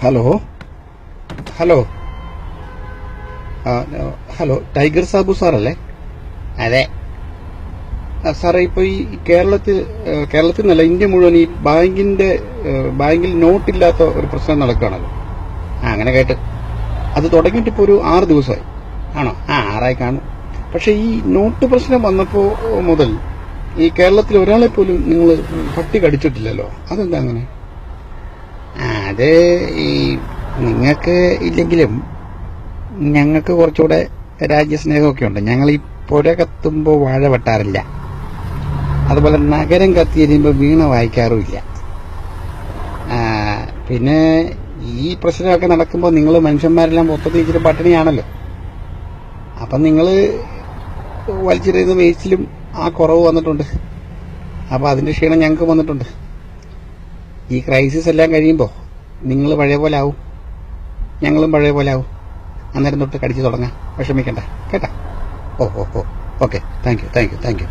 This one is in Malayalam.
Hello hello hello tiger Sabu സാറല്ലേ? അതെ. സാറേ, ഇപ്പോൾ ഈ കേരളത്തിൽ നിന്നല്ല, ഇന്ത്യ മുഴുവൻ ഈ ബാങ്കിൽ നോട്ടില്ലാത്ത ഒരു പ്രശ്നം നടക്കുകയാണല്ലോ. അങ്ങനെ കേട്ട്. അത് തുടങ്ങിയിട്ട് ഇപ്പോൾ ഒരു 6 ദിവസമായി. ആണോ? ആറായി കാണും. പക്ഷെ ഈ നോട്ട് പ്രശ്നം വന്നപ്പോൾ മുതൽ ഈ കേരളത്തിൽ ഒരാളെ പോലും നിങ്ങൾ പട്ടി കടിച്ചിട്ടില്ലല്ലോ. അതെന്താ അങ്ങനെ? അത് ഈ നിങ്ങൾക്ക് ഇല്ലെങ്കിലും ഞങ്ങൾക്ക് കുറച്ചുകൂടെ രാജ്യസ്നേഹമൊക്കെ ഉണ്ട്. ഞങ്ങൾ ഈ പുര കത്തുമ്പോൾ വാഴ വെട്ടാറില്ല. അതുപോലെ നഗരം കത്തിയെരിയുമ്പോൾ വീണ വായിക്കാറുമില്ല. പിന്നെ ഈ പ്രശ്നമൊക്കെ നടക്കുമ്പോൾ നിങ്ങൾ മനുഷ്യന്മാരെല്ലാം മൊത്തത്തിൽ ഇച്ചിരി പട്ടിണിയാണല്ലോ. അപ്പം നിങ്ങൾ വലിച്ചെറിയുന്ന വേസ്റ്റിലും ആ കുറവ് വന്നിട്ടുണ്ട്. അപ്പോൾ അതിൻ്റെ ക്ഷീണം ഞങ്ങൾക്ക് വന്നിട്ടുണ്ട്. ഈ ക്രൈസിസ് എല്ലാം കഴിയുമ്പോൾ നിങ്ങൾ പഴയ പോലെ ആവും, ഞങ്ങളും പഴയ പോലെ ആവും. അന്നേരം തൊട്ട് കടിച്ചു തുടങ്ങാം. വിഷമിക്കണ്ട കേട്ടാ. Okay, thank you.